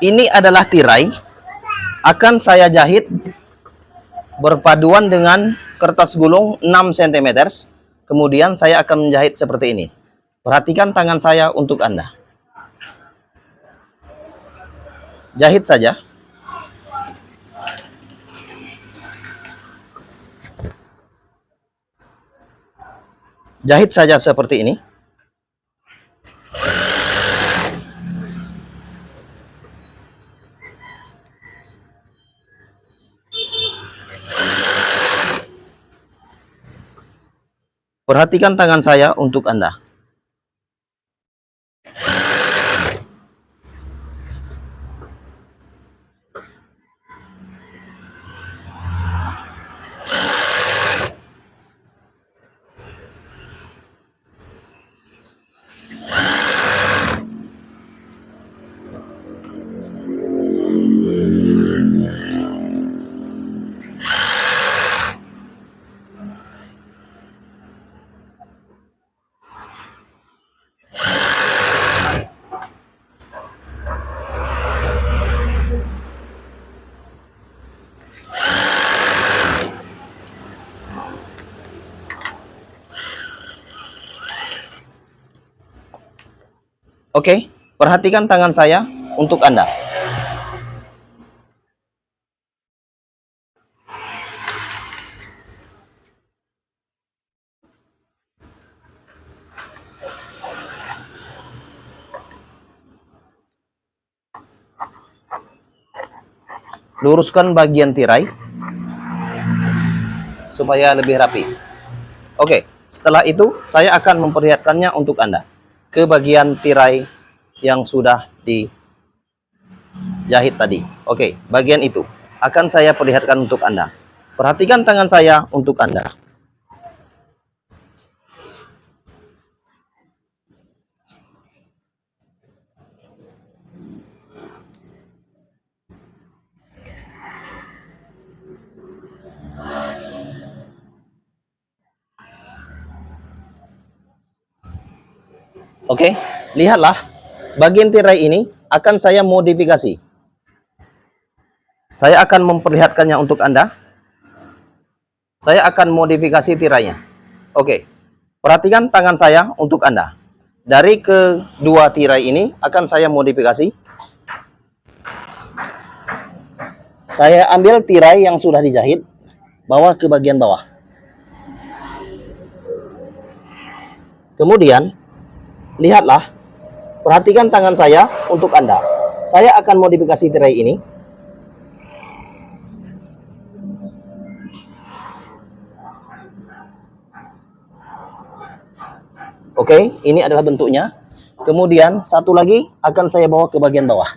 Ini adalah tirai, akan saya jahit berpaduan dengan kertas gulung 6 cm. Kemudian saya akan menjahit seperti ini. Perhatikan tangan saya untuk Anda. Jahit saja. Jahit saja seperti ini. Perhatikan tangan saya untuk Anda. Oke, perhatikan tangan saya untuk Anda. Luruskan bagian tirai supaya lebih rapi. Oke, setelah itu saya akan memperlihatkannya untuk Anda ke bagian tirai yang sudah dijahit tadi. Oke, bagian itu akan saya perlihatkan untuk Anda. Perhatikan tangan saya untuk Anda. Oke, lihatlah bagian tirai ini akan saya modifikasi. Saya akan memperlihatkannya untuk Anda. Saya akan modifikasi tirainya. Oke, perhatikan tangan saya untuk Anda. Dari kedua tirai ini akan saya modifikasi. Saya ambil tirai yang sudah dijahit, bawa ke bagian bawah. Kemudian, lihatlah, perhatikan tangan saya untuk Anda. Saya akan modifikasi tirai ini. Oke, ini adalah bentuknya. Kemudian, satu lagi akan saya bawa ke bagian bawah.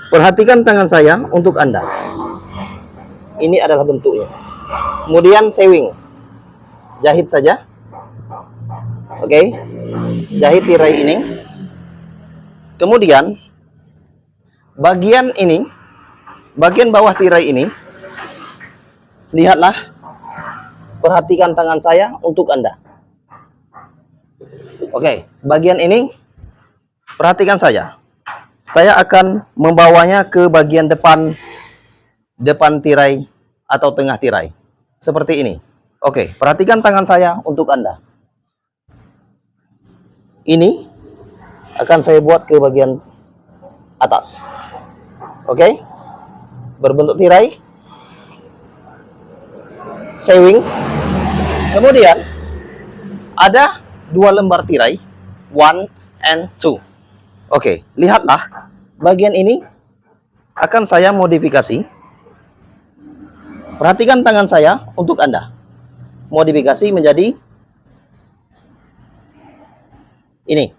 Perhatikan tangan saya untuk Anda. Ini adalah bentuknya. Kemudian sewing. Jahit saja. Oke. Jahit tirai ini. Kemudian bagian ini, bagian bawah tirai ini, lihatlah. Perhatikan tangan saya untuk Anda. Oke, bagian ini perhatikan saja. Saya akan membawanya ke bagian depan tirai atau tengah tirai. Seperti ini. Oke, perhatikan tangan saya untuk Anda. Ini akan saya buat ke bagian atas. Oke? Berbentuk tirai. Sewing. Kemudian ada 2 lembar tirai. 1 and 2. Oke, lihatlah. Bagian ini akan saya modifikasi. Perhatikan tangan saya untuk Anda. Modifikasi menjadi ini.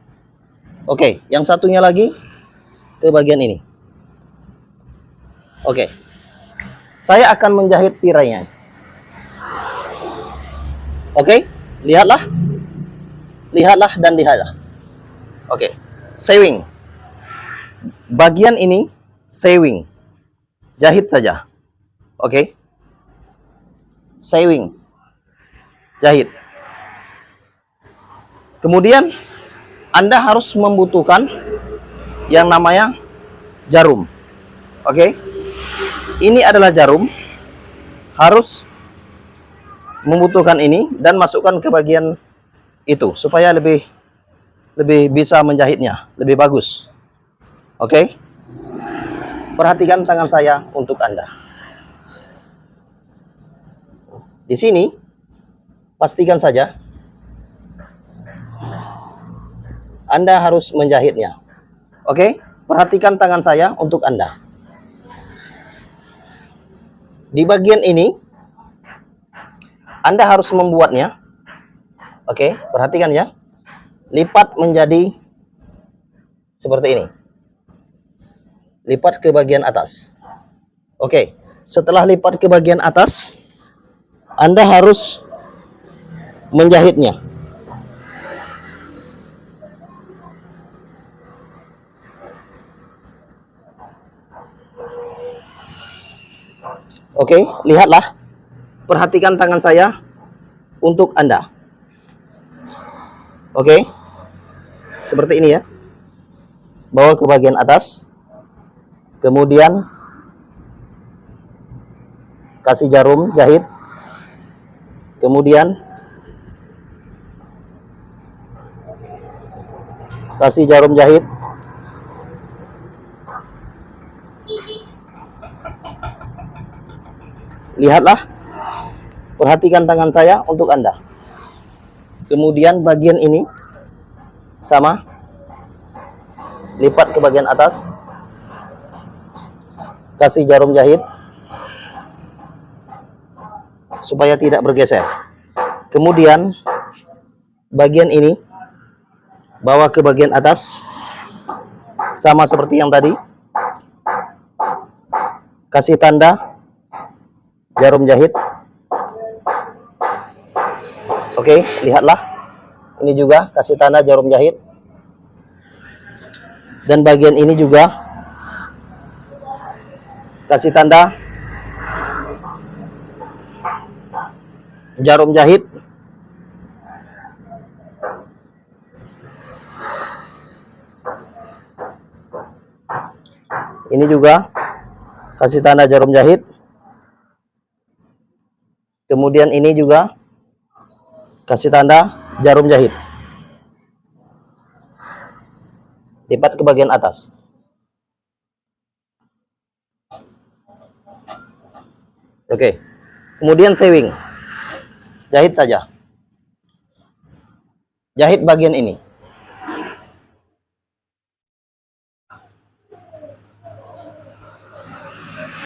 Oke, yang satunya lagi ke bagian ini. Oke. Saya akan menjahit tirainya. Oke, lihatlah. Lihatlah dan lihatlah. Oke. Sewing. Bagian ini sewing. Jahit saja. Oke. Sewing. Jahit. Kemudian Anda harus membutuhkan yang namanya jarum. Oke. Ini adalah jarum. Harus membutuhkan ini dan masukkan ke bagian itu supaya lebih bisa menjahitnya lebih bagus. Oke. Perhatikan tangan saya untuk Anda. Di sini pastikan saja Anda harus menjahitnya. Oke? Perhatikan tangan saya untuk Anda. Di bagian ini Anda harus membuatnya. Oke, perhatikan ya. Lipat menjadi seperti ini. Lipat ke bagian atas. Oke, setelah lipat ke bagian atas, Anda harus menjahitnya. Oke, lihatlah. Perhatikan tangan saya untuk Anda. Oke, seperti ini ya. Bawa ke bagian atas. Kemudian kasih jarum jahit. Kemudian kasih jarum jahit. Lihatlah. Perhatikan tangan saya untuk Anda. Kemudian bagian ini sama. Lipat ke bagian atas. Kasih jarum jahit supaya tidak bergeser. Kemudian bagian ini bawa ke bagian atas. Sama seperti yang tadi. Kasih tanda jarum jahit. Oke, lihatlah. Ini juga kasih tanda jarum jahit. Dan bagian ini juga kasih tanda jarum jahit. Ini juga kasih tanda jarum jahit. Kemudian ini juga kasih tanda jarum jahit. Lipat ke bagian atas. Oke. Kemudian sewing. Jahit saja. Jahit bagian ini.